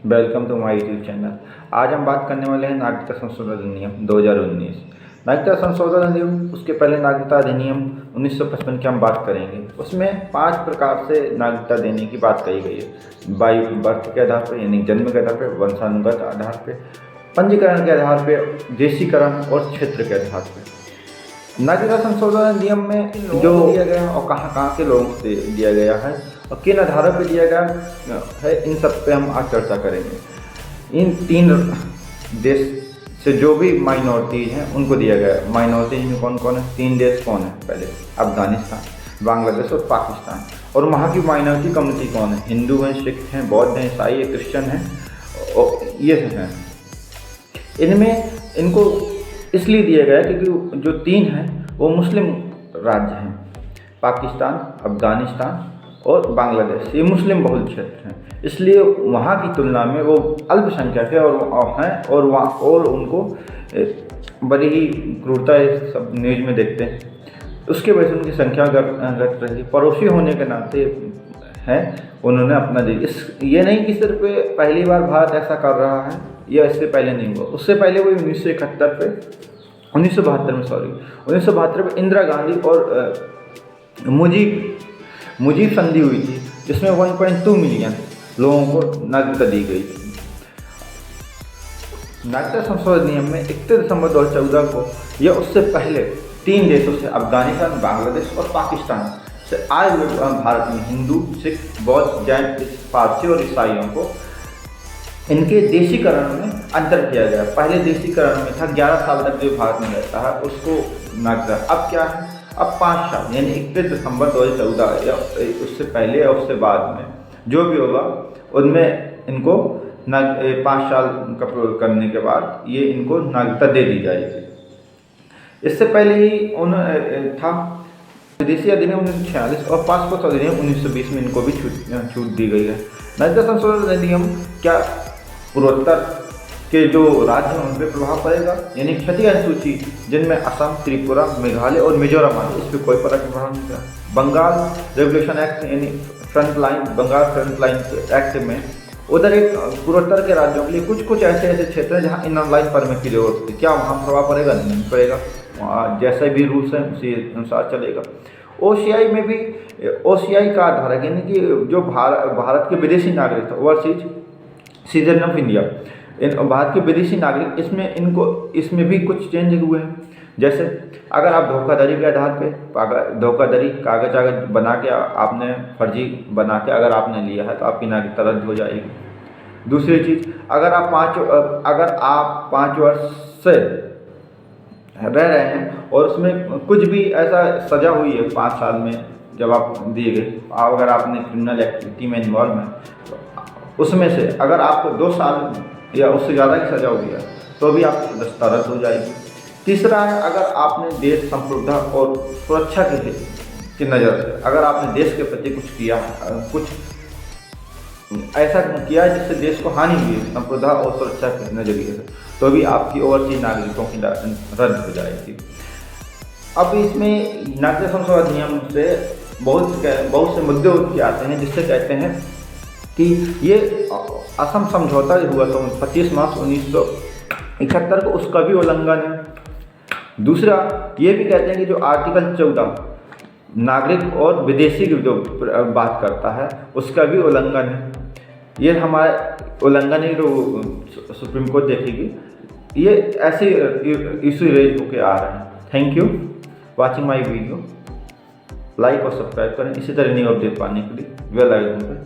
Welcome to my YouTube channel. आज हम बात करने वाले हैं नागरिकता संशोधन अधिनियम 2019। नागरिकता संशोधन अधिनियम, उसके पहले नागरिकता अधिनियम 1955 की हम बात करेंगे। उसमें 5 प्रकार से नागरिकता देने की बात कही गई है। बाई बर्थ के आधार पर यानी जन्म के आधार पर, वंशानुगत आधार पर, पंजीकरण के आधार पर, देशीकरण और क्षेत्र के आधार पर। नागरिकता संशोधन अधिनियम में जो दिया गया है और कहाँ कहाँ के लोगों को दिया गया है और किन आधारों पर दिया गया है, इन सब पे हम आज चर्चा करेंगे। इन 3 देश से जो भी माइनॉरिटीज हैं उनको दिया गया है। माइनॉरिटीज में कौन कौन है? 3 देश कौन है? पहले अफगानिस्तान, बांग्लादेश और पाकिस्तान। और वहाँ की माइनॉरिटी कम्युनिटी कौन है? हिंदू हैं, सिख हैं, बौद्ध हैं, ईसाई हैं, क्रिश्चियन हैं और ये हैं। इनमें इनको इसलिए दिया गया क्योंकि जो 3 हैं वो मुस्लिम राज्य हैं। पाकिस्तान, अफगानिस्तान और बांग्लादेश, ये मुस्लिम बहुल क्षेत्र हैं, इसलिए वहाँ की तुलना में वो अल्पसंख्यक है और वहाँ और उनको बड़ी ही क्रूरता सब न्यूज़ में देखते हैं। उसके वजह से उनकी संख्या घट रही। पड़ोसी होने के नाते हैं उन्होंने अपना ये नहीं कि सिर्फ पहली बार भारत ऐसा कर रहा है या इससे पहले नहीं हुआ। उससे पहले वो 1972 में इंदिरा गांधी और मुजीब संधि हुई थी, जिसमें 1.2 मिलियन लोगों को नागरिकता दी गई थी। नागरिकता संशोधन अधिनियम में 31 दिसंबर 2014 को या उससे पहले 3 देशों से, अफगानिस्तान, बांग्लादेश और पाकिस्तान से आए हुए भारत में हिंदू, सिख, बौद्ध, जैन, पारसी और ईसाइयों को इनके देशीकरण में अंतर किया गया। पहले देशीकरण में था 11 साल तक जो भारत में रहता है उसको नागरिकता। अब क्या है? अब 5 साल यानी 31 दिसंबर 2014 या उससे पहले या उससे बाद में जो भी होगा उनमें इनको 5 साल का प्रयोग करने के बाद ये इनको नागरिकता दे दी जाएगी। इससे पहले ही था विदेशी अधिनियम 1946 और पासपोर्ट अधिनियम 1920 में इनको भी छूट दी गई है। नागरिकता संशोधन अधिनियम क्या पूर्वोत्तर के जो राज्य हैं उन पर प्रभाव पड़ेगा? यानी क्षतिग्रस्त सूची जिनमें असम, त्रिपुरा, मेघालय और मिजोरम आदि, इस पर कोई प्रभाव नहीं पड़ा। बंगाल रेगुलेशन एक्ट यानी बंगाल फ्रंटलाइन एक्ट में उधर एक पूर्वोत्तर के राज्यों के लिए कुछ ऐसे क्षेत्र हैं जहाँ इन ऑनलाइन परमिट की जरूरत होती है। क्या वहाँ प्रभाव पड़ेगा? नहीं पड़ेगा। वहाँ जैसे भी रूल्स हैं उसी अनुसार चलेगा। ओसीआई में भी ओसीआई का आधार है यानी कि जो भारत के विदेशी नागरिक overseas citizen of India, Bharat के विदेशी नागरिक, इसमें भी कुछ चेंज हुए हैं। जैसे अगर आप धोखाधड़ी के आधार पे धोखाधड़ी कागज बना के आपने फर्जी बना के अगर आपने लिया है तो आपकी नागरिकता रद्द हो जाएगी। दूसरी चीज़, अगर आप 5 वर्ष से रह रहे हैं और उसमें कुछ भी ऐसा सजा हुई है 5 साल में जब आप दिए गए, अगर आपने क्रिमिनल एक्टिविटी में इन्वॉल्व हैं तो उसमें से अगर आपको 2 साल या उससे ज़्यादा की सजा हुई है तो भी आपकी नागरिकता रद्द हो जाएगी। तीसरा है, अगर आपने देश संप्रभुता और सुरक्षा की नज़र से अगर आपने देश के प्रति कुछ किया, कुछ ऐसा किया जिससे देश को हानि हुई है संप्रभुता और सुरक्षा के नज़रिए से, तो भी आपकी ओवरसीज नागरिकों की रद्द हो जाएगी। अब इसमें नागरिकता संशोधन अधिनियम से बहुत से मुद्दे उठ के आते हैं, जिससे कहते हैं कि ये असम समझौता जो हुआ था 25 मार्च 1971 को, उसका भी उल्लंघन है। दूसरा ये भी कहते हैं कि जो आर्टिकल 14 नागरिक और विदेशी की जो बात करता है उसका भी उल्लंघन है। ये हमारे उल्लंघन है जो सुप्रीम कोर्ट देखेगी। ये ऐसे इशू रेज होके आ रहे हैं। Thank you watching my video. Like और सब्सक्राइब करें इसी तरह न्यू अपडेट पाने के लिए बेल आइकन पर